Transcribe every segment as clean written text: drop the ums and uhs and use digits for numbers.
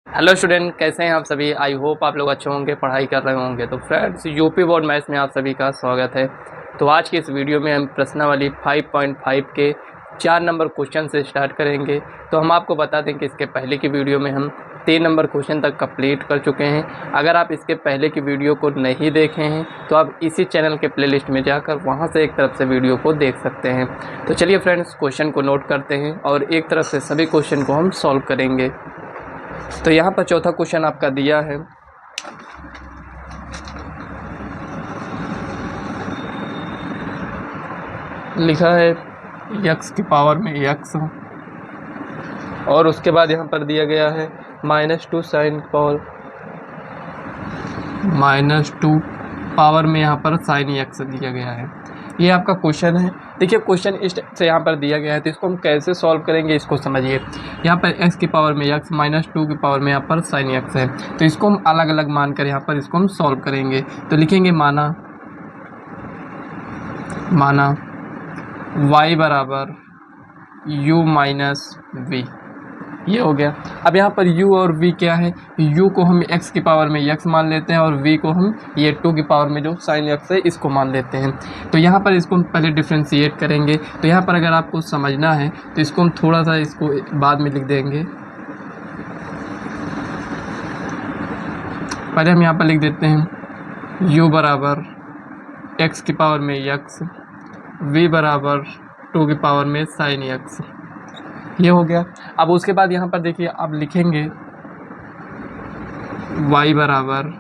Hello student, कैसे हैं आप सभी। आई होप आप लोग अच्छे होंगे, पढ़ाई कर रहे होंगे। तो फ्रेंड्स, यूपी बोर्ड मैथ्स में आप सभी का स्वागत है। तो आज की इस वीडियो में हम प्रश्नावली 5.5 के 4 नंबर क्वेश्चन से स्टार्ट करेंगे। तो हम आपको बता दें कि इसके पहले की वीडियो में हम 3 नंबर क्वेश्चन तक कंप्लीट कर चुके हैं। अगर आप इसके पहले की वीडियो को नहीं देखे हैं तो आप इसी चैनल के प्लेलिस्ट में जाकर वहाँ से एक तरफ से वीडियो को देख सकते हैं। तो चलिए फ्रेंड्स, क्वेश्चन को नोट करते हैं और एक तरफ से सभी क्वेश्चन को हम सॉल्व करेंगे। तो यहाँ पर चौथा क्वेश्चन आपका दिया है, लिखा है x की पावर में x और उसके बाद यहाँ पर दिया गया है -2 साइन पावर -2 पावर में यहाँ पर साइन x दिया गया है। ये आपका क्वेश्चन है। देखिए, क्वेश्चन इस से यहाँ पर दिया गया है, तो इसको हम कैसे सॉल्व करेंगे इसको समझिए। यहाँ पर x की पावर में x -2 की पावर में यहाँ पर साइन x है, तो इसको हम अलग अलग मानकर यहाँ पर इसको हम सॉल्व करेंगे। तो लिखेंगे माना y बराबर u माइनस वी। ये हो गया। अब यहाँ पर u और v क्या है, u को हम x की पावर में x मान लेते हैं और v को हम ये 2 की पावर में जो साइन x है इसको मान लेते हैं। तो यहाँ पर इसको हम पहले डिफ्रेंशिएट करेंगे। तो यहाँ पर अगर आपको समझना है तो इसको हम थोड़ा सा इसको बाद में लिख देंगे। पहले हम यहाँ पर लिख देते हैं u बराबर x की पावर में x, v बराबर 2 की पावर में साइन x। ये हो गया। अब उसके बाद यहाँ पर देखिए, अब लिखेंगे y बराबर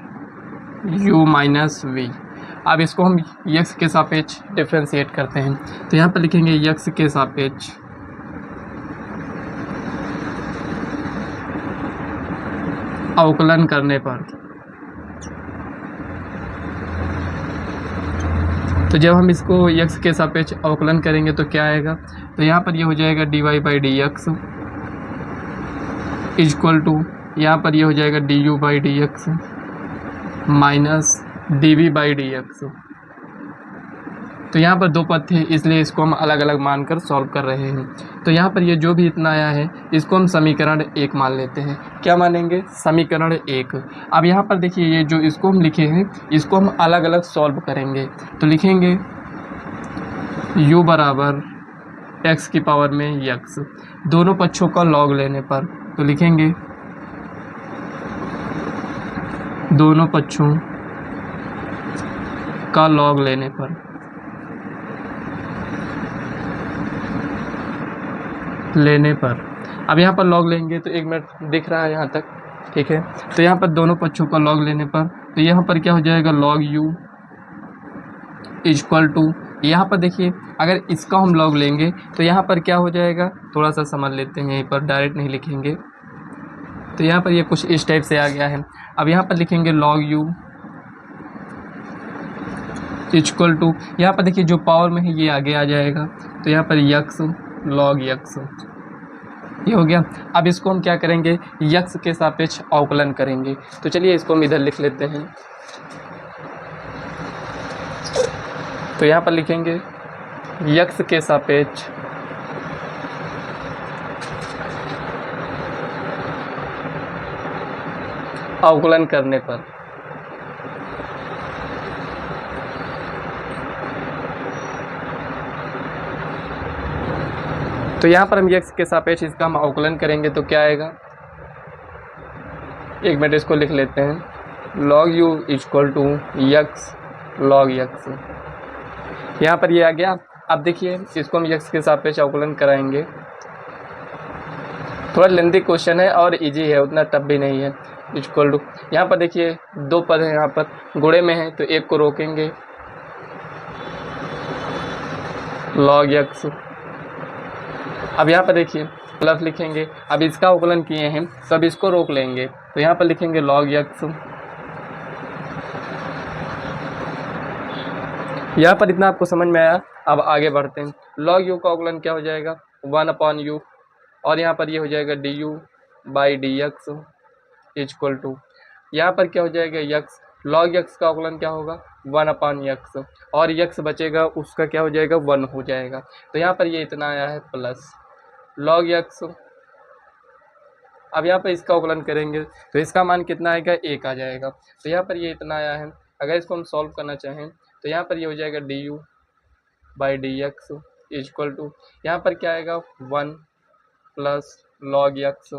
u माइनस वी। अब इसको हम x के सापेक्ष डिफ्रेंशिएट करते हैं। तो यहाँ पर लिखेंगे x के सापेक्ष अवकलन करने पर, तो जब हम इसको x के सापेक्ष अवकलन करेंगे तो क्या आएगा, तो यहाँ पर ये हो जाएगा dy/dx इक्वल टू, यहाँ पर ये हो जाएगा du/dx माइनस dv/dx। तो यहाँ पर दो पद थे इसलिए इसको हम अलग अलग मानकर सॉल्व कर रहे हैं। तो यहाँ पर ये जो भी इतना आया है इसको हम समीकरण 1 मान लेते हैं। क्या मानेंगे? समीकरण 1। अब यहाँ पर देखिए, ये जो इसको हम लिखे हैं इसको हम अलग अलग सॉल्व करेंगे। तो लिखेंगे u बराबर x की पावर में x, दोनों पक्षों का लॉग लेने पर। तो लिखेंगे दोनों पक्षों का लॉग लेने पर, अब यहाँ पर लॉग लेंगे तो 1 मिनट दिख रहा है यहाँ तक, ठीक है। तो यहाँ पर दोनों पक्षों का लॉग लेने पर, तो यहाँ पर क्या हो जाएगा log u इक्वल टू, यहाँ पर देखिए अगर इसका हम लॉग लेंगे तो यहाँ पर क्या हो जाएगा, थोड़ा सा समझ लेते हैं, यहीं पर डायरेक्ट नहीं लिखेंगे। तो यहाँ पर ये कुछ इस टाइप से आ गया है। अब यहाँ पर लिखेंगे log u इक्वल टू, यहाँ पर देखिए जो पावर में है ये आगे आ जाएगा, तो यहाँ पर x log x, ये हो गया। अब इसको हम क्या करेंगे, x के सापेक्ष अवकलन करेंगे। तो चलिए इसको हम इधर लिख लेते हैं। तो यहाँ पर लिखेंगे x के सापेक्ष अवकलन करने पर, तो यहाँ पर हम x के सापेक्ष इसका हम अवकलन करेंगे तो क्या आएगा, 1 मिनट इसको लिख लेते हैं। log u equal to x log x, यहाँ पर ये आ गया। अब देखिए इसको हम x के सापेक्ष अवकलन कराएंगे। थोड़ा लेंथी क्वेश्चन है और इजी है, उतना टफ भी नहीं है। इक्वल टू, यहाँ पर देखिए 2 पद हैं, यहाँ पर गुणे में है तो एक को रोकेंगे log x। अब यहाँ पर देखिए प्लस लिखेंगे। अब इसका अवकलन किए हैं तो अब इसको रोक लेंगे, तो यहाँ पर लिखेंगे log x। यहाँ पर इतना आपको समझ में आया। अब आगे बढ़ते हैं। log u का अवकलन क्या हो जाएगा, 1/u, और यहाँ पर ये हो जाएगा du/dx इक्वल टू, यहाँ पर क्या हो जाएगा x, log x का अवकलन क्या होगा 1/x, और x बचेगा उसका क्या हो जाएगा 1 हो जाएगा। तो यहाँ पर ये इतना आया है प्लस log x अब यहाँ पर इसका अवकलन करेंगे तो इसका मान कितना आएगा, 1 आ जाएगा। तो यहाँ पर ये इतना आया है। अगर इसको हम सॉल्व करना चाहें तो यहाँ पर ये हो जाएगा du by D x is equal to, यहाँ पर क्या आएगा 1 प्लस लॉग एक्स,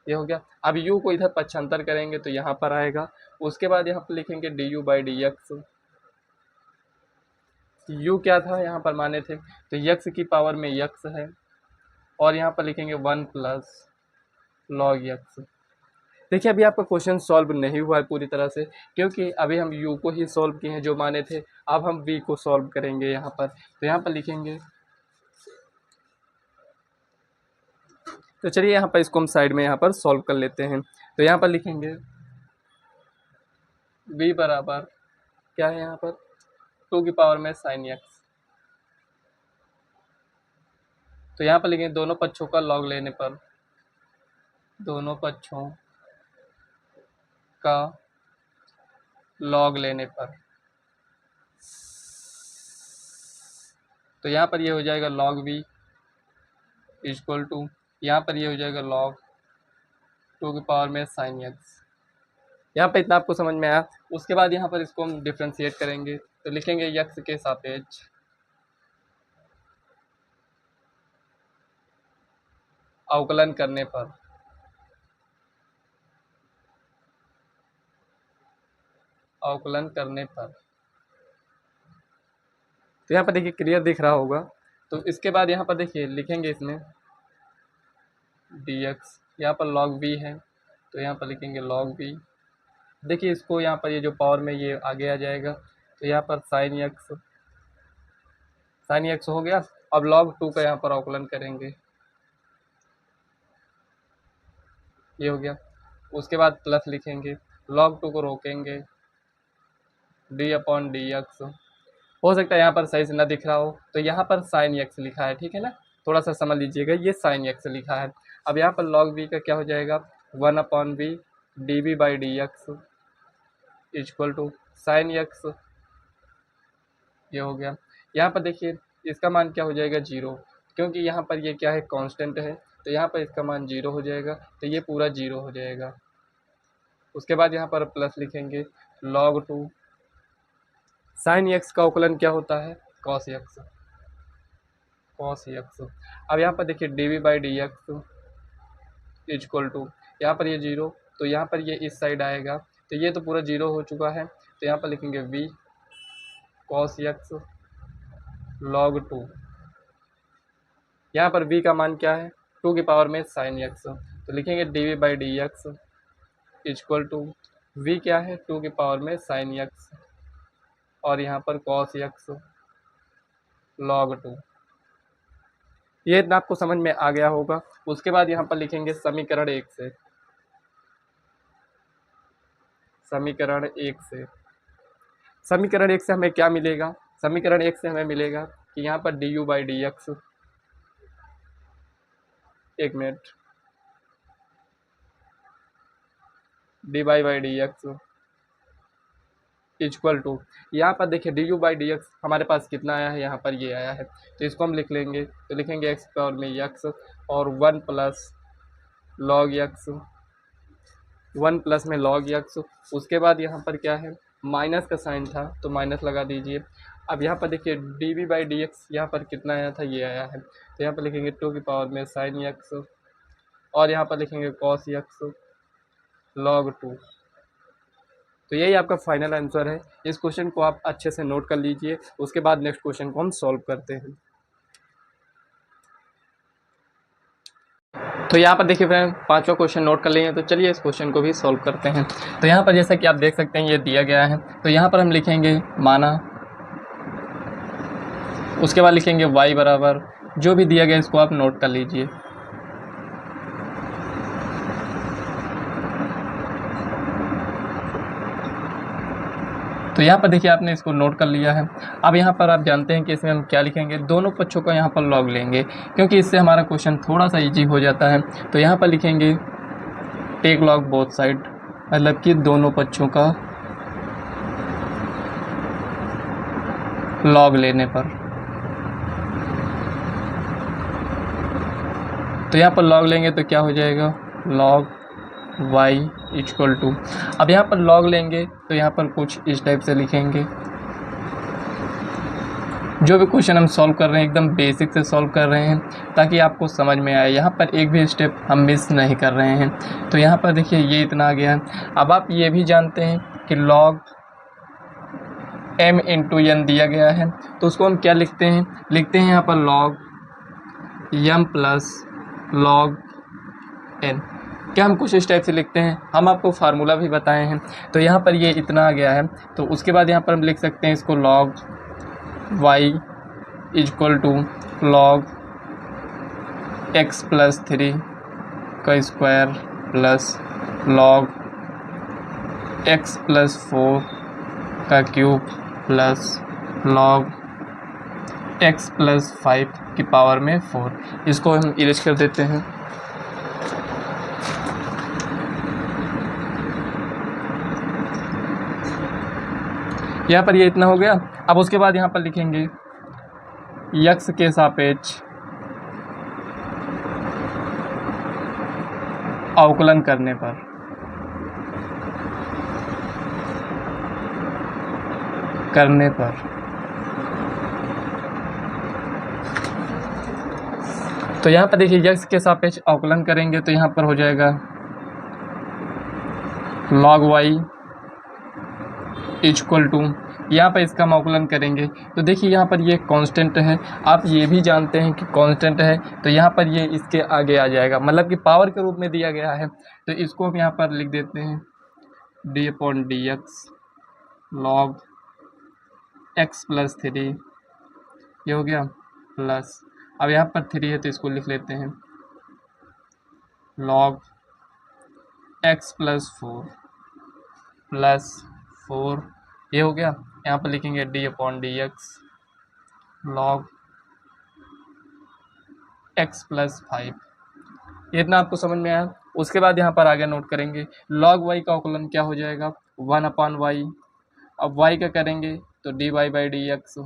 ये हो गया। अब u को इधर पक्षांतर करेंगे तो यहाँ पर आएगा। उसके बाद यहाँ पर लिखेंगे du by D x, u क्या था यहाँ पर माने थे तो x की पावर में x है, और यहाँ पर लिखेंगे 1 प्लस लॉग x। देखिए अभी आपका क्वेश्चन सॉल्व नहीं हुआ है पूरी तरह से, क्योंकि अभी हम u को ही सॉल्व किए हैं जो माने थे। अब हम v को सॉल्व करेंगे यहाँ पर, तो यहाँ पर लिखेंगे, तो चलिए यहाँ पर इसको हम साइड में यहाँ पर सॉल्व कर लेते हैं। तो यहाँ पर लिखेंगे v बराबर क्या है यहाँ पर 2 की पावर में साइन x। तो यहाँ पर लिखेंगे दोनों पक्षों का लॉग लेने पर, दोनों पक्षों का लॉग लेने पर, तो यहाँ पर ये हो जाएगा log v इजक्वल टू, यहाँ पर ये हो जाएगा log 2 की पावर में साइन x। यहाँ पर इतना आपको समझ में आया। उसके बाद यहाँ पर इसको हम डिफ्रेंशिएट करेंगे तो लिखेंगे x के सापेक्ष अवकलन करने पर, अवकलन करने पर, तो यहाँ पर देखिए क्लियर दिख रहा होगा। तो इसके बाद यहाँ पर देखिए लिखेंगे इसमें dx, यहाँ पर log v है तो यहाँ पर लिखेंगे log v। देखिए इसको यहाँ पर ये जो पावर में ये आगे आ जाएगा तो यहाँ पर साइन x हो गया। अब log 2 का यहाँ पर अवकलन करेंगे, ये हो गया। उसके बाद प्लस लिखेंगे, log 2 को रोकेंगे d अपॉन डी एक्स। हो सकता है यहाँ पर सही से ना दिख रहा हो तो यहाँ पर साइन x लिखा है, ठीक है ना, थोड़ा सा समझ लीजिएगा, ये साइन x लिखा है। अब यहाँ पर log v का क्या हो जाएगा 1 upon v d v by D x is equal to sine x, ये हो गया। यहाँ पर देखिए इसका मान क्या हो जाएगा 0, क्योंकि यहाँ पर ये क्या है कांस्टेंट है, तो यहाँ पर इसका मान 0 हो जाएगा, तो ये पूरा 0 हो जाएगा। उसके बाद यहाँ पर प्लस लिखेंगे log 2 साइन x का अवकलन क्या होता है cos x, cos x। अब यहाँ पर देखिए d v by D x is equal to, यहाँ पर ये 0 तो यहाँ पर ये इस साइड आएगा, तो ये तो पूरा 0 हो चुका है, तो यहाँ पर लिखेंगे v cos x log 2। यहाँ पर v का मान क्या है 2 की पावर में साइन x, तो लिखेंगे d v by D x is equal to v क्या है 2 की पावर में साइन x, और यहाँ पर cos x log 2। ये इतना आपको समझ में आ गया होगा। उसके बाद यहाँ पर लिखेंगे समीकरण 1 से, समीकरण 1 से, समीकरण 1 से हमें क्या मिलेगा, समीकरण 1 से हमें मिलेगा कि यहाँ पर D you by D X, एक मिनट, D Y by D x equal to, यहाँ पर देखिए D you by D X हमारे पास कितना आया है, यहाँ पर ये आया है, तो इसको हम लिख लेंगे, तो लिखेंगे एक्स पावर में एक्स और 1 प्लस लॉग एक्स, 1 प्लस में लॉग एक्स। उसके बाद यहाँ पर क्या है माइनस का साइन था तो माइनस लगा दीजिए। अब यहाँ पर देखिए d v by D x यहाँ पर कितना आया था, ये आया है, तो यहाँ पर लिखेंगे 2 की पावर में साइन एक्स, और यहाँ पर लिखेंगे कॉस एक्स लॉग 2। तो यही आपका फाइनल आंसर है। इस क्वेश्चन को आप अच्छे से नोट कर लीजिए, उसके बाद नेक्स्ट क्वेश्चन को हम सॉल्व करते हैं। तो यहाँ पर देखिए फ्रेंड 5वां क्वेश्चन नोट कर लिए हैं, तो चलिए इस क्वेश्चन को भी सॉल्व करते हैं। तो यहाँ पर जैसा कि आप देख सकते हैं ये दिया गया है, तो यहाँ पर हम लिखेंगे माना, उसके बाद लिखेंगे y बराबर जो भी दिया गया इसको आप नोट कर लीजिए। तो यहाँ पर देखिए आपने इसको नोट कर लिया है। अब यहाँ पर आप जानते हैं कि इसमें हम क्या लिखेंगे, दोनों पक्षों का यहाँ पर लॉग लेंगे, क्योंकि इससे हमारा क्वेश्चन थोड़ा सा इजी हो जाता है। तो यहाँ पर लिखेंगे टेक लॉग बोथ साइड, मतलब कि दोनों पक्षों का लॉग लेने पर। तो यहाँ पर log लेंगे तो क्या हो जाएगा, log y इक्वल टू, अब यहाँ पर log लेंगे तो यहाँ पर कुछ इस टाइप से लिखेंगे। जो भी क्वेश्चन हम सॉल्व कर रहे हैं एकदम बेसिक से सॉल्व कर रहे हैं ताकि आपको समझ में आए, यहाँ पर एक भी स्टेप हम मिस नहीं कर रहे हैं। तो यहाँ पर देखिए ये इतना आ गया है। अब आप ये भी जानते हैं कि log m इंटू n दिया गया है, तो उसको हम क्या लिखते हैं, लिखते हैं यहाँ पर log m plus log n। क्या हम कुछ इस टाइप से लिखते हैं, हम आपको फार्मूला भी बताए हैं। तो यहाँ पर ये इतना आ गया है, तो उसके बाद यहाँ पर हम लिख सकते हैं इसको log y equal to log x plus 3 का square plus log x plus 4 का cube plus log x plus 5 की पावर में 4। इसको हम इरेज कर देते हैं। यहाँ पर ये इतना हो गया। अब उसके बाद यहाँ पर लिखेंगे x के सापेक्ष अवकलन करने पर, तो यहाँ पर देखिए x के सापेक्ष अवकलन करेंगे तो यहाँ पर हो जाएगा log y इक्वल टू, यहाँ पर इसका हम अवकलन करेंगे तो देखिए यहाँ पर ये कांस्टेंट है, आप ये भी जानते हैं कि कांस्टेंट है, तो यहाँ पर ये इसके आगे आ जाएगा, मतलब कि पावर के रूप में दिया गया है। तो इसको हम यहाँ पर लिख देते हैं d/dx log x प्लस 3, ये हो गया प्लस, अब यहाँ पर 3 है तो इसको लिख लेते हैं log x प्लस 4 प्लस 4, ये हो गया। यहाँ पर लिखेंगे d/dx log x प्लस 5, ये इतना आपको समझ में आया। उसके बाद यहाँ पर आगे नोट करेंगे log y का अवकलन क्या हो जाएगा 1/y। अब y का करेंगे तो dy/dx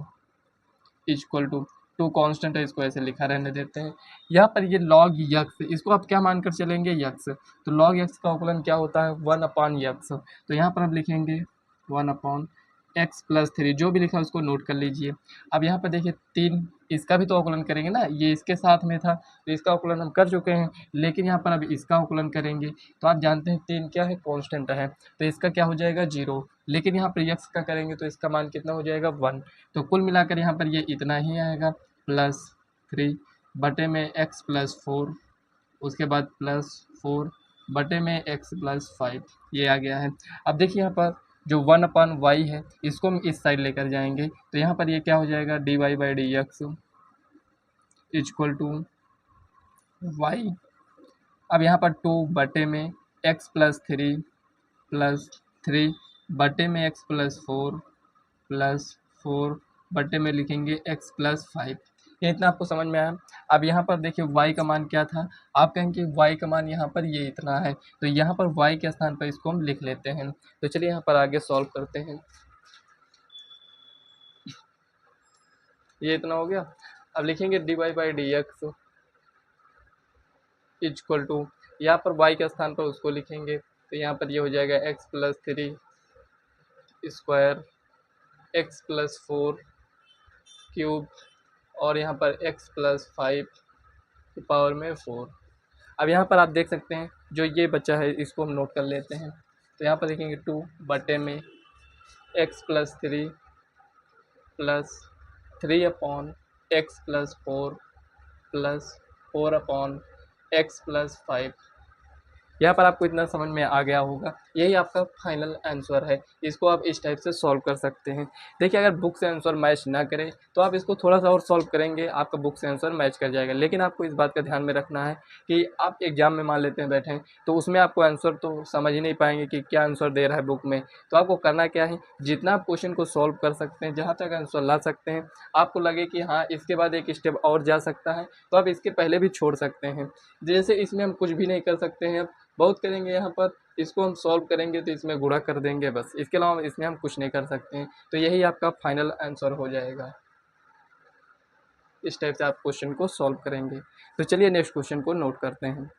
equal to, to constant है इसको ऐसे लिखा रहने देते हैं। यहाँ पर ये log x, इसको आप क्या मानकर चलेंगे x, तो log x का अवकलन क्या होता है 1/x। तो यहाँ पर हम लिखेंगे 1/x प्लस 3, जो भी लिखा है उसको नोट कर लीजिए। अब यहाँ पर देखिए 3, इसका भी तो अवकलन करेंगे ना, ये इसके साथ में था तो इसका अवकलन हम कर चुके हैं, लेकिन यहाँ पर अब इसका अवकलन करेंगे तो आप जानते हैं 3 क्या है, कांस्टेंट है, तो इसका क्या हो जाएगा 0, लेकिन यहाँ पर x का करेंगे तो इसका मान कितना हो जाएगा 1। तो कुल मिलाकर यहाँ पर ये इतना ही आएगा प्लस 3 बटे में x प्लस 4, उसके बाद प्लस 4 बटे में x प्लस 5, ये आ गया है। अब देखिए यहाँ पर जो 1/y है इसको हम इस साइड लेकर जाएंगे तो यहाँ पर ये क्या हो जाएगा dy/dx इक्वल टू y। अब यहाँ पर 2 बटे में x प्लस 3 बटे में x प्लस 4 बटे में लिखेंगे x प्लस 5, ये इतना आपको समझ में आया। अब यहाँ पर देखिए y का मान क्या था, आप कहेंगे y का मान यहाँ पर ये इतना है, तो यहाँ पर y के स्थान पर इसको हम लिख लेते हैं। तो चलिए यहाँ पर आगे सॉल्व करते हैं। ये इतना हो गया। अब लिखेंगे dy/dx इक्वल टू, यहाँ पर y के स्थान पर उसको लिखेंगे तो यहाँ पर ये हो जाएगा x plus 3 square x plus 4 cube और यहाँ पर x प्लस 5 की पावर में 4। अब यहाँ पर आप देख सकते हैं जो ये बचा है इसको हम नोट कर लेते हैं। तो यहाँ पर देखेंगे 2 बटे में x plus 3 plus 3/x plus 4 plus 4/x plus 5। यहाँ पर आपको इतना समझ में आ गया होगा, यही आपका फाइनल आंसर है। इसको आप इस टाइप से सॉल्व कर सकते हैं। देखिए अगर बुक से आंसर मैच ना करे तो आप इसको थोड़ा सा और सॉल्व करेंगे, आपका बुक से आंसर मैच कर जाएगा। लेकिन आपको इस बात का ध्यान में रखना है कि आप एग्जाम में मान लेते हैं बैठे हैं तो उसमें आपको आंसर तो समझ ही नहीं पाएंगे कि क्या आंसर दे रहा है बुक में। तो आपको करना क्या है, जितना आप क्वेश्चन को सॉल्व कर सकते हैं, जहाँ तक आंसर ला सकते हैं, आपको लगे कि हाँ इसके बाद एक स्टेप और जा सकता है तो आप इसके पहले भी छोड़ सकते हैं। जैसे इसमें हम कुछ भी नहीं कर सकते हैं, बहुत करेंगे यहाँ पर, इसको हम सॉल्व करेंगे तो इसमें गुणा कर देंगे बस, इसके अलावा इसमें हम कुछ नहीं कर सकते हैं। तो यही आपका फाइनल आंसर हो जाएगा। इस टाइप से आप क्वेश्चन को सॉल्व करेंगे। तो चलिए नेक्स्ट क्वेश्चन को नोट करते हैं।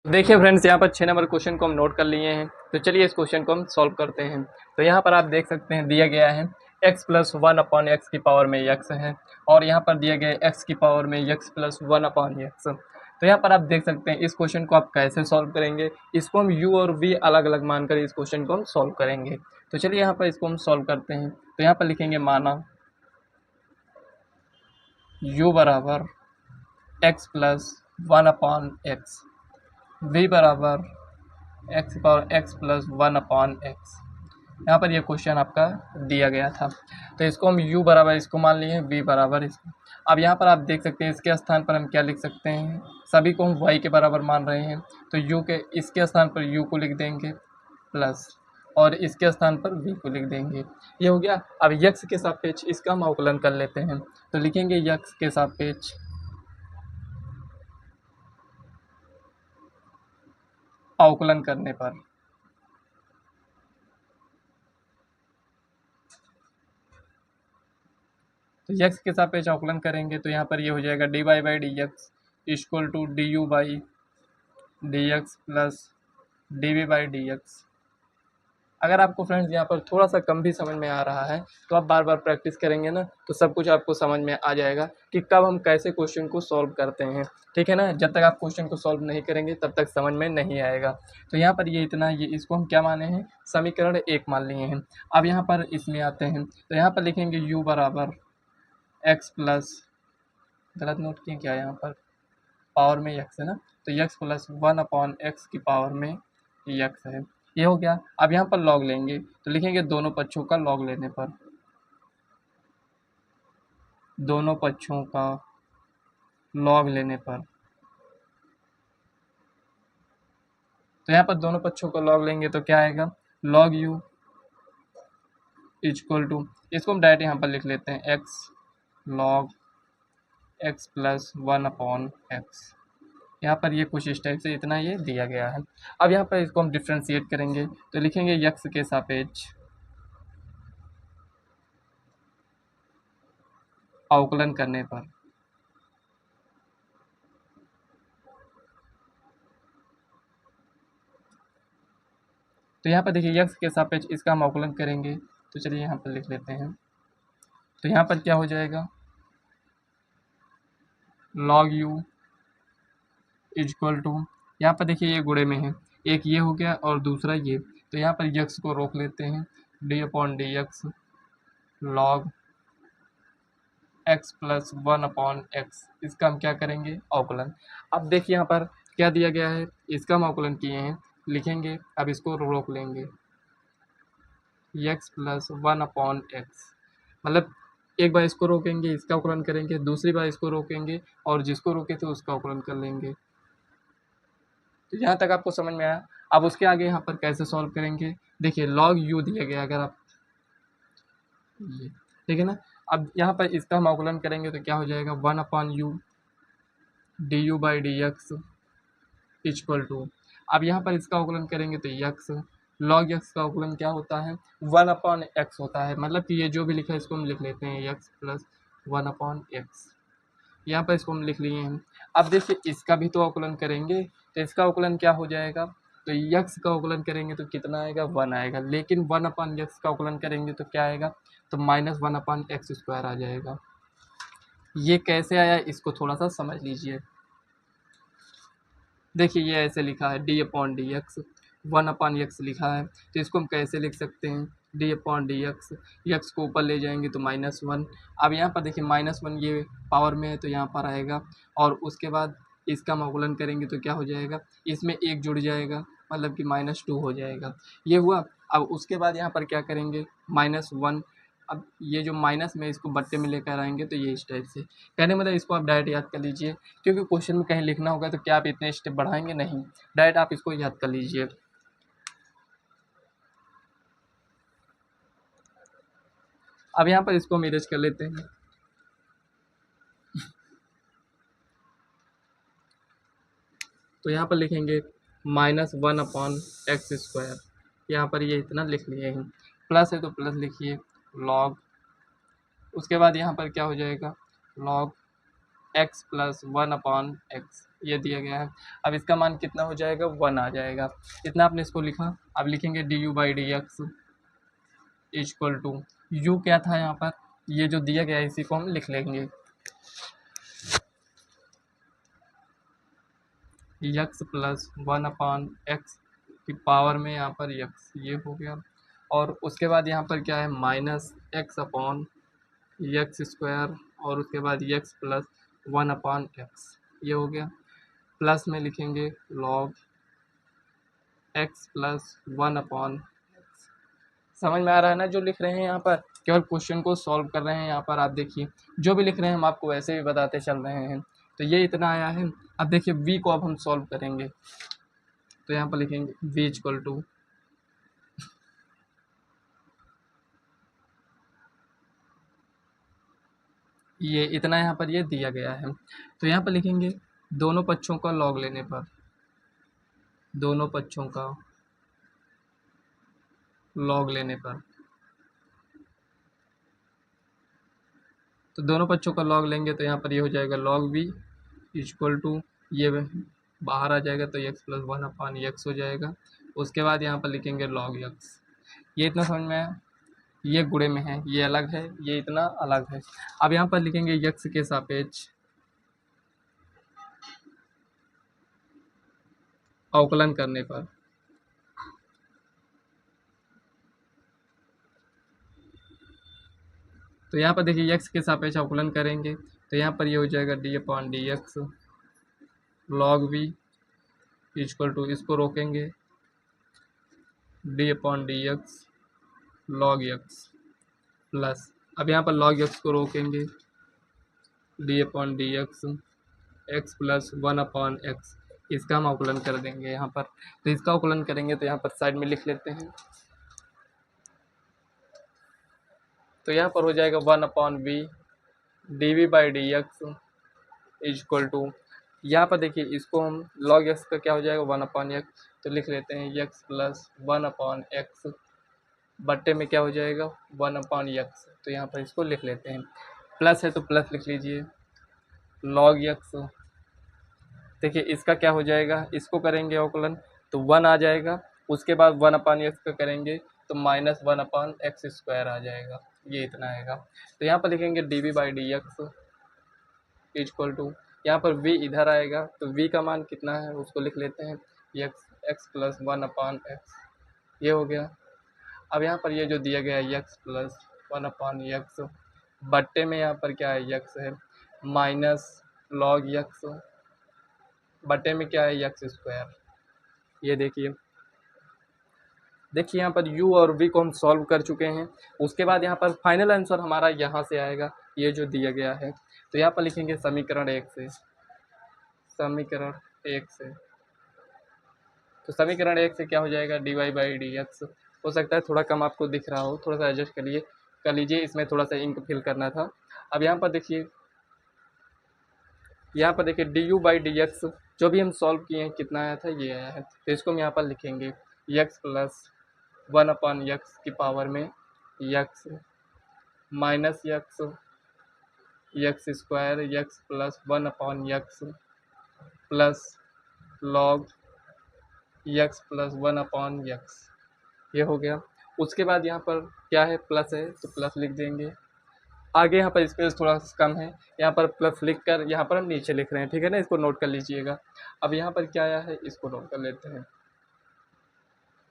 देखिए फ्रेंड्स, यहाँ पर 6 नंबर क्वेश्चन को हम नोट कर लिए हैं। तो चलिए इस क्वेश्चन को हम सॉल्व करते हैं। तो यहाँ पर आप देख सकते हैं दिया गया है x plus one upon x की पावर में x है, और यहाँ पर दिया गया है x की पावर में x plus one upon x. तो यहाँ पर आप देख सकते हैं इस क्वेश्चन को आप कैसे सॉल्व करेंगे। इसको हम u और v अलग अलग मानकर इस क्वेश्चन को हम सॉल्व करेंगे। तो चलिए यहाँ पर इसको हम सॉल्व करते हैं। तो यहाँ पर लिखेंगे माना u बराबर x plus one upon x, v बराबर x power x plus one upon x. यहाँ पर ये क्वेश्चन आपका दिया गया था। तो इसको हम u बराबर इसको मान लिए, v बराबर इसको। अब यहाँ पर आप देख सकते हैं इसके स्थान पर हम क्या लिख सकते हैं, सभी को हम y के बराबर मान रहे हैं। तो u के इसके स्थान पर u को लिख देंगे प्लस, और इसके स्थान पर v को लिख देंगे। ये हो गया। अब x के सापेक्ष इसका हम अवकलन कर लेते हैं। तो लिखेंगे x के सापेक्ष अवकलन करने पर, तो x के सापेक्ष अवकलन करेंगे तो यहाँ पर ये हो जाएगा dy by D x equal to d you by D x plus d v by D x. अगर आपको फ्रेंड्स यहाँ पर थोड़ा सा कम भी समझ में आ रहा है तो आप बार बार प्रैक्टिस करेंगे ना, तो सब कुछ आपको समझ में आ जाएगा कि कब हम कैसे क्वेश्चन को सॉल्व करते हैं। ठीक है ना, जब तक आप क्वेश्चन को सॉल्व नहीं करेंगे तब तक समझ में नहीं आएगा। तो यहाँ पर ये इतना, ये इसको हम क्या माने हैं, समीकरण 1 मान लिए हैं। अब यहाँ पर इसमें आते हैं तो यहाँ पर लिखेंगे u बराबर एक्स प्लस, गलत नोट किए क्या, यहाँ पर पावर में x है ना, तो x plus one upon x की पावर में x है। ये हो गया। अब यहाँ पर लॉग लेंगे तो लिखेंगे दोनों पक्षों का लॉग लेने पर, दोनों पक्षों का लॉग लेने पर, तो यहाँ पर दोनों पक्षों का लॉग लेंगे तो क्या आएगा, लॉग u इक्वल टू, इसको हम डायरेक्ट यहाँ पर लिख लेते हैं x log x plus one upon x. यहाँ पर ये कुछ इस टाइप से इतना ये दिया गया है। अब यहाँ पर इसको हम डिफ्रेंशिएट करेंगे तो लिखेंगे x के सापेक्ष अवकलन करने पर, तो यहाँ पर देखिए x के सापेक्ष इसका हम अवकलन करेंगे। तो चलिए यहाँ पर लिख लेते हैं। तो यहाँ पर क्या हो जाएगा, log u इक्वल टू, यहाँ पर देखिए ये गुणे में है, एक ये हो गया और दूसरा ये, तो यहाँ पर x को रोक लेते हैं, D upon D x log x plus one upon x, इसका हम क्या करेंगे, अवकलन। अब देखिए यहाँ पर क्या दिया गया है, इसका हम अवकलन किए हैं, लिखेंगे, अब इसको रोक लेंगे x plus one upon x, मतलब एक बार इसको रोकेंगे इसका अवकलन करेंगे, दूसरी बार इसको रोकेंगे और जिसको रोके थे उसका अवकलन कर लेंगे। तो यहाँ तक आपको समझ में आया। अब उसके आगे यहाँ पर कैसे सॉल्व करेंगे, देखिए log u दिया गया, अगर आप ये, ठीक है ना। अब यहाँ पर इसका हम अवकलन करेंगे तो क्या हो जाएगा, one upon u d you by D x equal to, अब यहाँ पर इसका अवकलन करेंगे तो x log x का अवकलन क्या होता है, वन अपॉन एक्स होता है, मतलब कि ये जो भी लिखा है इसको हम लिख लेते हैं x plus one upon x. यहाँ पर इसको हम लिख लिए हैं। अब देखिए इसका भी तो अवकलन करेंगे तो इसका अवकलन क्या हो जाएगा, तो x का अवकलन करेंगे तो कितना आएगा, 1 आएगा, लेकिन वन अपॉन एक्स का अवकलन करेंगे तो क्या आएगा, तो minus one upon X square आ जाएगा। ये कैसे आया इसको थोड़ा सा समझ लीजिए। देखिए ये ऐसे लिखा है D upon D x, one upon x लिखा है, तो इसको हम कैसे लिख सकते हैं, D upon D x, x को ऊपर ले जाएंगे तो माइनस वन। अब यहाँ पर देखिए माइनस वन ये पावर में है तो यहाँ पर आएगा, और उसके बाद इसका हम अवकलन करेंगे तो क्या हो जाएगा, इसमें एक जुड़ जाएगा, मतलब कि माइनस टू हो जाएगा। ये हुआ। अब उसके बाद यहाँ पर क्या करेंगे, माइनस वन, अब ये जो माइनस में इसको बट्टे में लेकर आएंगे तो ये इस टाइप से, कहने मतलब इसको आप डायरेक्ट याद कर लीजिए, क्योंकि क्वेश्चन में कहीं लिखना होगा तो क्या आप इतने स्टेप बढ़ाएंगे, नहीं, डायरेक्ट आप इसको याद कर लीजिए। अब यहाँ पर इसको हम इरेज कर लेते हैं। तो यहाँ पर लिखेंगे minus one upon X square, यहाँ पर ये इतना लिख लिए हैं, प्लस है तो प्लस लिखिए, लॉग, उसके बाद यहाँ पर क्या हो जाएगा लॉग x प्लस 1/x, ये दिया गया है। अब इसका मान कितना हो जाएगा 1 आ जाएगा। इतना आपने इसको लिखा। अब लिखेंगे du/dx इक्वल टू u क्या था यहाँ पर, ये जो दिया गया है इसी को हम लिख लेंगे x प्लस 1/x की पावर में यहाँ पर x, ये हो गया। और उसके बाद यहाँ पर क्या है माइनस x/x², और उसके बाद x प्लस 1/x, ये हो गया। प्लस में लिखेंगे लॉग x प्लस 1/x। समझ में आ रहा है ना जो लिख रहे हैं यहाँ पर, केवल क्वेश्चन को सॉल्व कर रहे हैं। यहाँ पर आप देखिए जो भी लिख रहे हैं हम आपको वैसे भी बताते चल रहे हैं। तो ये इतना आया है। अब देखिए v को अब हम सॉल्व करेंगे, तो यहाँ पर लिखेंगे v इक्वल टू, ये इतना यहाँ पर ये दिया गया है। तो यहाँ पर लिखेंगे दोनों पक्षों का लॉग लेने पर, दोनों पक्षों का लॉग लेने पर, तो दोनों पक्षों का लॉग लेंगे तो यहाँ पर ये हो जाएगा लॉग v इक्वल टू, ये बाहर आ जाएगा तो x प्लस 1/x हो जाएगा। उसके बाद यहाँ पर लिखेंगे लॉग x। ये इतना समझ में आया, ये गुणे में है, ये अलग है, ये इतना अलग है। अब यहाँ पर लिखेंगे x के सापेक्ष अवकलन करने पर, तो यहाँ पर देखिए x के सापेक्ष अवकलन करेंगे तो यहाँ पर ये हो जाएगा d/dx log v equal to, इसको रोकेंगे d/dx log x प्लस, अब यहाँ पर log x को रोकेंगे d/dx x प्लस 1/x, इसका हम अवकलन कर देंगे यहाँ पर। तो इसका अवकलन करेंगे तो यहाँ पर साइड में लिख लेते हैं, तो यहाँ पर हो जाएगा 1/v dv/dx इक्वल टू, यहाँ पर देखिए इसको हम log x का क्या हो जाएगा 1/x, तो लिख लेते हैं x प्लस 1/x बट्टे में क्या हो जाएगा 1/x, तो यहाँ पर इसको लिख लेते हैं। प्लस है तो प्लस लिख लीजिए log x, देखिए इसका क्या हो जाएगा, इसको करेंगे अवकलन तो 1 आ जाएगा। उसके बाद 1/x का करेंगे तो माइनस 1/x² आ जाएगा, ये इतना आएगा। तो यहाँ पर लिखेंगे dv/dx इक्वल टू, यहाँ पर v इधर आएगा तो v का मान कितना है उसको लिख लेते हैं x प्लस 1/x, ये हो गया। अब यहाँ पर ये जो दिया गया है x प्लस 1/x बट्टे में यहाँ पर क्या है x है माइनस log x बटे में क्या है x², ये देखिए यहाँ पर u और v को हम सॉल्व कर चुके हैं। उसके बाद यहाँ पर फाइनल आंसर हमारा यहाँ से आएगा, ये जो दिया गया है। तो यहाँ पर लिखेंगे समीकरण 1 से, समीकरण 1 से, तो समीकरण 1 से क्या हो जाएगा dy/dx। हो सकता है थोड़ा कम आपको दिख रहा हो, थोड़ा सा एडजस्ट कर लीजिए, इसमें थोड़ा सा इंक फिल करना था। अब यहाँ पर देखिए du/dx जो भी हम सॉल्व किए हैं कितना आया था, ये आया है। तो इसको हम यहाँ पर लिखेंगे x प्लस 1/x की पावर में x minus x² plus 1/x plus log x plus 1/x, ये हो गया। उसके बाद यहाँ पर क्या है प्लस है तो प्लस लिख देंगे। आगे यहाँ पर स्पेस थोड़ा कम है, यहाँ पर प्लस लिख कर यहाँ पर हम नीचे लिख रहे हैं, ठीक है ना, इसको नोट कर लीजिएगा। अब यहाँ पर क्या आया है इसको नोट कर लेते हैं,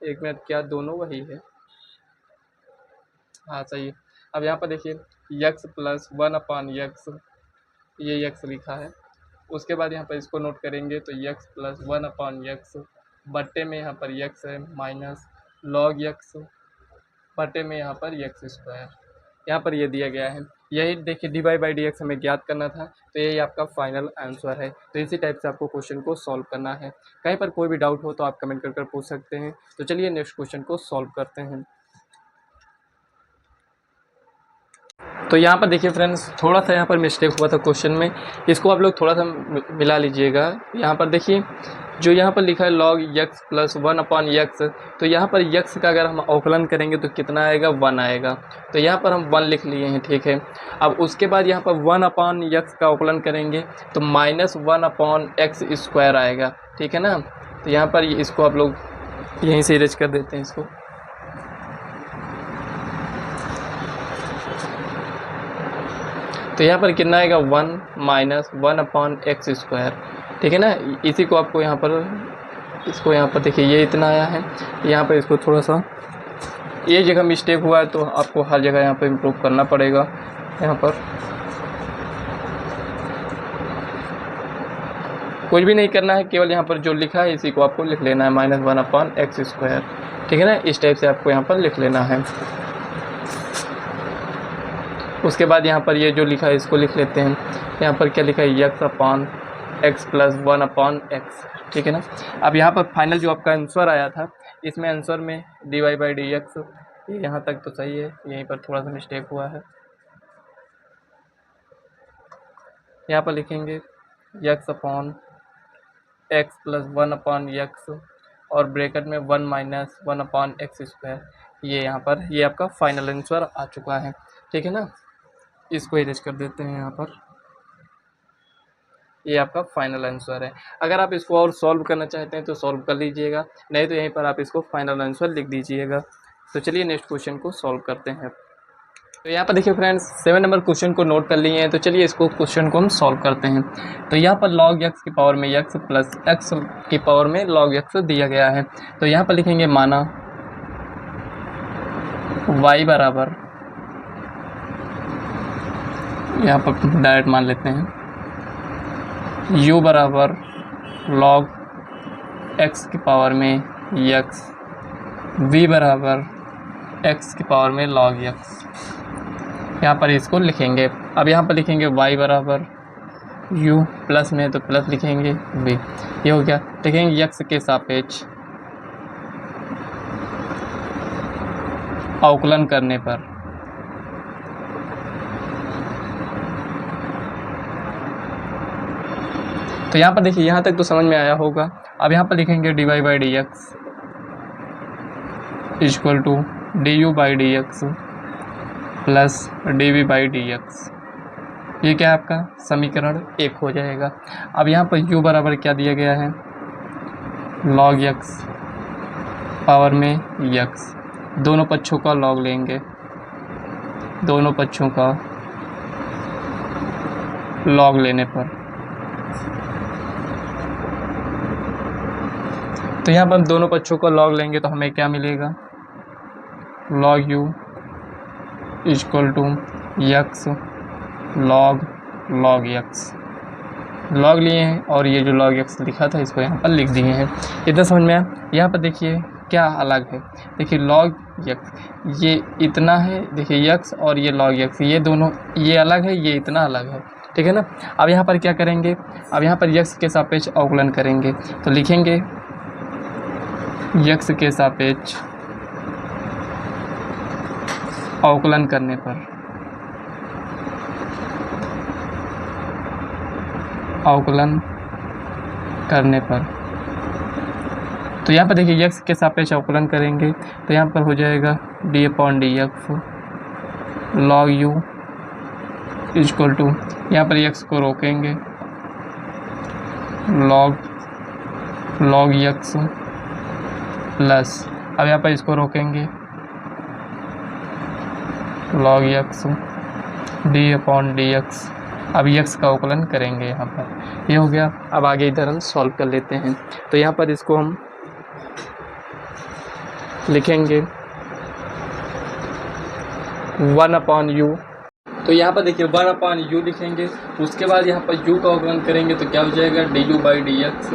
एक मिनट, क्या दोनों वही है, हाँ सही है। अब यहाँ पर देखिए x प्लस 1/x, ये x लिखा है। उसके बाद यहाँ पर इसको नोट करेंगे तो x प्लस 1/x बट्टे में यहाँ पर x है माइनस log x बटे में यहाँ पर x², यहाँ पर ये दिया गया है। यही देखिए dy/dx हमें ज्ञात करना था, तो यही आपका फाइनल आंसर है। तो इसी टाइप से आपको क्वेश्चन को सॉल्व करना है। कहीं पर कोई भी डाउट हो तो आप कमेंट कर पूछ सकते हैं। तो चलिए नेक्स्ट क्वेश्चन को सॉल्व करते हैं। तो यहाँ पर देखिए फ्रेंड्स, थोड़ा सा यहाँ पर मिस्टेक हुआ था क्वेश्चन में, इसको आप लोग थोड़ा सा मिला लीजिएगा। यहाँ पर देखिए जो यहाँ पर लिखा है log x प्लस 1/x, तो यहाँ पर x का अगर हम अवकलन करेंगे तो कितना आएगा, 1 आएगा। तो यहाँ पर हम 1 लिख लिए हैं, ठीक है। अब उसके बाद यहाँ पर 1/x का अवकलन करेंगे तो -1/x² आएगा, ठीक है ना। तो यहाँ पर इसको आप लोग यहीं से इरेज कर देते हैं इसको। तो यहाँ पर कितना आएगा, 1 - 1/x², ठीक है ना। इसी को आपको यहाँ पर, इसको यहाँ पर देखिए ये इतना आया है, यहाँ पर इसको थोड़ा सा ये जगह मिस्टेक हुआ है तो आपको हर जगह यहाँ पर इम्प्रूव करना पड़ेगा। यहाँ पर कुछ भी नहीं करना है, केवल यहाँ पर जो लिखा है इसी को आपको लिख लेना है, -1/x², ठीक है ना। इस टाइप से आपको यहाँ पर लिख लेना है। उसके बाद यहाँ पर ये जो लिखा है इसको लिख लेते हैं। यहाँ पर क्या लिखा है, x प्लस 1/x, ठीक है ना। अब यहाँ पर फाइनल जो आपका आंसर आया था, इसमें आंसर में dy/dx, यहाँ तक तो सही है, यहीं पर थोड़ा सा मिस्टेक हुआ है। यहाँ पर लिखेंगे x प्लस 1/x और ब्रैकेट में 1 - 1/x²। ये यहाँ पर ये आपका फाइनल आंसर आ चुका है, ठीक है ना। इसको इरेज कर देते हैं यहाँ पर, ये आपका फाइनल आंसर है। अगर आप इसको और सॉल्व करना चाहते हैं तो सॉल्व कर लीजिएगा, नहीं तो यहीं पर आप इसको फाइनल आंसर लिख दीजिएगा। तो चलिए नेक्स्ट क्वेश्चन को सॉल्व करते हैं। तो यहाँ पर देखिए फ्रेंड्स, 7 नंबर क्वेश्चन को नोट कर लिए हैं। तो चलिए इसको क्वेश्चन को हम सॉल्व करते हैं। तो यहाँ पर log x की पावर में x प्लस x की पावर में log x दिया गया है। तो यहाँ पर लिखेंगे माना y बराबर, यहाँ पर डायरेक्ट मान लेते हैं, u बराबर log x की पावर में x, v बराबर x की पावर में log x। यहाँ पर इसको लिखेंगे। अब यहाँ पर लिखेंगे y बराबर u, प्लस में तो प्लस लिखेंगे v, ये हो गया। लिखेंगे x के सापेक्ष अवकलन करने पर तो यहाँ पर देखिए यहाँ तक तो समझ में आया होगा। अब यहाँ पर लिखेंगे dy/dx equal to du/dx plus dv/dx। ये क्या है आपका समीकरण 1 हो जाएगा। अब यहाँ पर u बराबर क्या दिया गया है, log x पावर में x, दोनों पक्षों का log लेंगे, दोनों पक्षों का log लेने पर तो यहाँ पर हम दोनों पक्षों का log लेंगे तो हमें क्या मिलेगा, log u equal to x log x। log लिए हैं और ये जो log x लिखा था इसको यहाँ पर लिख दिए हैं। इतना समझ में आया। यहाँ पर देखिए क्या अलग है, देखिए log x ये इतना है, देखिए x और ये log x, ये दोनों ये अलग है, ये इतना अलग है, ठीक है ना। अब यहाँ पर क्या करेंगे, अब यहाँ पर x के सापेक्ष अवकलन करेंगे। तो लिखेंगे x के सापेक्ष अवकलन करने पर, अवकलन करने पर तो यहाँ पर देखिए x के सापेक्ष अवकलन करेंगे तो यहाँ पर हो जाएगा d/dx log u equal to, यहाँ पर x को रोकेंगे, log x प्लस, अब यहाँ पर इसको रोकेंगे, log x d/dx। अब x का अवकलन करेंगे यहाँ पर, ये हो गया। अब आगे इधर हम सॉल्व कर लेते हैं। तो यहाँ पर इसको हम लिखेंगे 1/u। तो यहाँ पर देखिए 1/u लिखेंगे। उसके बाद यहाँ पर u का अवकलन करेंगे तो क्या हो जाएगा, du/dx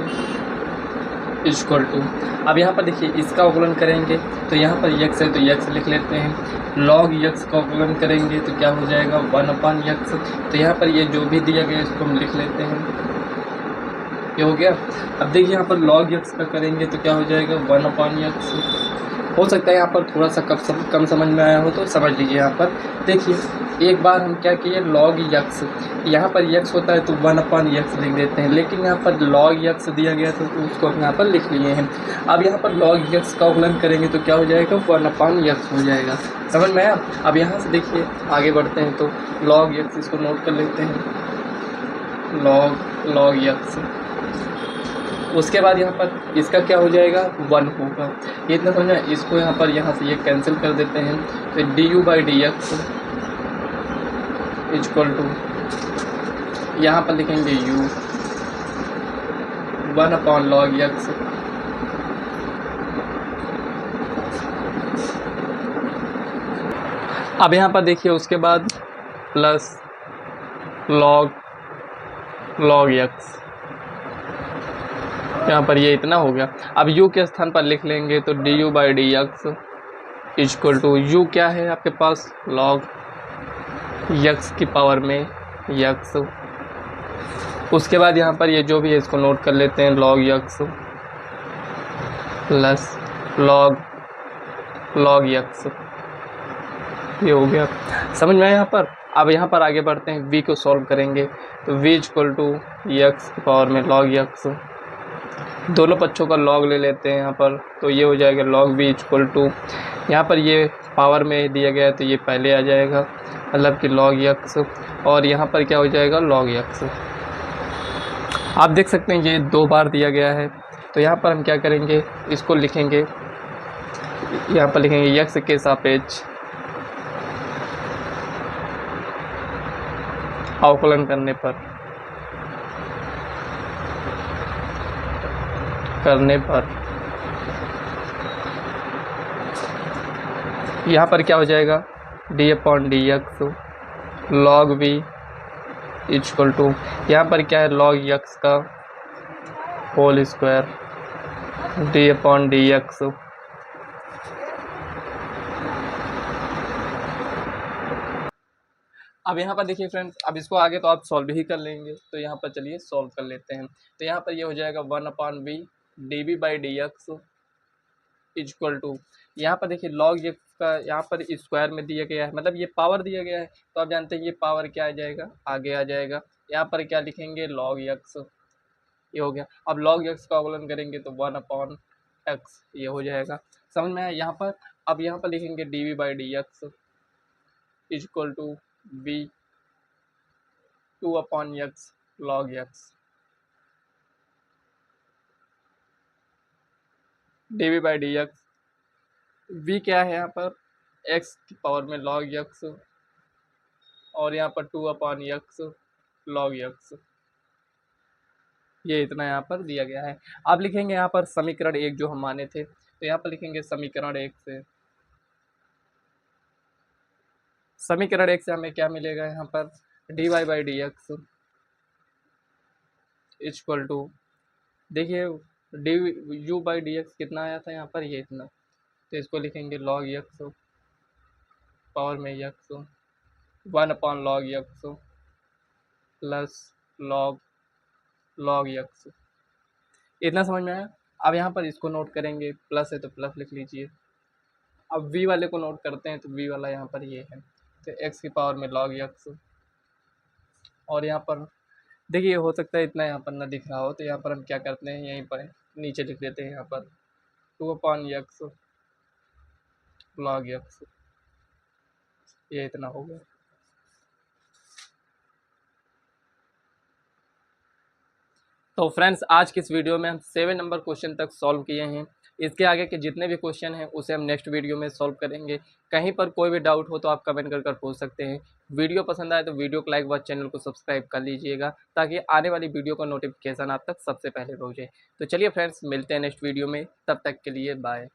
इक्वल टू, अब यहाँ पर देखिए इसका अवकलन करेंगे तो यहाँ पर x है तो x लिख लेते हैं। log x का अवकलन करेंगे तो क्या हो जाएगा, 1/x। तो यहाँ पर ये जो भी दिया गया इसको हम लिख लेते हैं, ये हो गया। अब देखिए यहाँ पर log x का करेंगे तो क्या हो जाएगा, 1/x हो सकता है यहाँ पर थोड़ा सा कम समझ में आया हो तो समझ लीजिए। यहाँ पर देखिए एक बार हम क्या किए, log यक्स, यहाँ पर यक्स होता है तो 1/यक्स लिख देते हैं, लेकिन यहाँ पर log यक्स दिया गया तो उसको हम यहाँ पर लिख लिए हैं। अब यहाँ पर log यक्स का अवकलन करेंगे तो क्या हो जाएगा, 1/यक्स हो जाएगा। समझ में आया। अब यहाँ से देखिए आगे बढ़ते हैं तो log यक्स, इसको नोट कर लेते हैं, log यक्स। उसके बाद यहाँ पर इसका क्या हो जाएगा, 1 होगा। ये इतना समझना। इसको यहाँ पर यहाँ से ये कैंसिल कर देते हैं तो du/dx इक्वल टू, यहाँ पर लिखेंगे u 1/log x। अब यहाँ पर देखिए उसके बाद प्लस log x, यहाँ पर ये इतना हो गया। अब u के स्थान पर लिख लेंगे तो du/dx इक्वल टू, u क्या है आपके पास, log x की पावर में x। उसके बाद यहाँ पर ये जो भी है इसको नोट कर लेते हैं, log x plus log x, ये हो गया। समझ में आया यहाँ पर। अब यहाँ पर आगे बढ़ते हैं, v को सॉल्व करेंगे तो v इक्वल टू x की पावर में log x, दोनों पक्षों का log ले लेते हैं यहाँ पर तो ये हो जाएगा log v इक्वल टू, यहाँ पर ये पावर में दिया गया है तो ये पहले आ जाएगा, मतलब कि log x, और यहाँ पर क्या हो जाएगा, log x। आप देख सकते हैं ये 2 बार दिया गया है तो यहाँ पर हम क्या करेंगे, इसको लिखेंगे, यहाँ पर लिखेंगे x के सापेक्ष अवकलन करने पर यहाँ पर क्या हो जाएगा, d/dx log v equal to, यहाँ पर क्या है, log x का होल स्क्वायर d/dx। अब यहाँ पर देखिए फ्रेंड्स, अब इसको आगे तो आप सॉल्व ही कर लेंगे तो यहाँ पर चलिए सॉल्व कर लेते हैं। तो यहाँ पर ये हो जाएगा 1/v dv/dx इक्वल टू, यहाँ पर देखिए log x का यहाँ पर स्क्वायर में दिया गया है, मतलब ये पावर दिया गया है तो आप जानते हैं ये पावर क्या आ जाएगा, आगे आ जाएगा। यहाँ पर क्या लिखेंगे, log x, ये हो गया। अब log x का अवकलन करेंगे तो 1/x, ये हो जाएगा। समझ में आया यहाँ पर। अब यहाँ पर लिखेंगे dv/dx equal to v 2/x log x, dv/dx, v क्या है यहाँ पर, x की पावर में log x, और यहाँ पर 2/x log x, ये इतना यहाँ पर दिया गया है। अब लिखेंगे यहाँ पर समीकरण 1 जो हम माने थे तो यहाँ पर लिखेंगे समीकरण 1 से हमें क्या मिलेगा, यहाँ पर dy/dx इक्वल टू, देखिए du/dx कितना आया था यहाँ पर, ये इतना, तो इसको लिखेंगे log x पावर में x 1/log x plus log x, इतना समझ में आया। अब यहाँ पर इसको नोट करेंगे, प्लस है तो प्लस लिख लीजिए। अब v वाले को नोट करते हैं तो v वाला यहाँ पर ये है तो x की पावर में log x, और यहाँ पर देखिए हो सकता है इतना यहाँ पर ना दिख रहा हो तो यहाँ पर हम क्या करते हैं, यहीं पर नीचे लिख देते हैं, यहाँ पर 2/x log x, ये इतना हो गया। तो फ्रेंड्स आज की इस वीडियो में हम 7 नंबर क्वेश्चन तक सॉल्व किए हैं। इसके आगे के जितने भी क्वेश्चन हैं उसे हम नेक्स्ट वीडियो में सॉल्व करेंगे। कहीं पर कोई भी डाउट हो तो आप कमेंट कर पूछ सकते हैं। वीडियो पसंद आए तो वीडियो को लाइक व चैनल को सब्सक्राइब कर लीजिएगा ताकि आने वाली वीडियो का नोटिफिकेशन आप तक सबसे पहले पहुँचे। तो चलिए फ्रेंड्स मिलते हैं नेक्स्ट वीडियो में, तब तक के लिए बाय।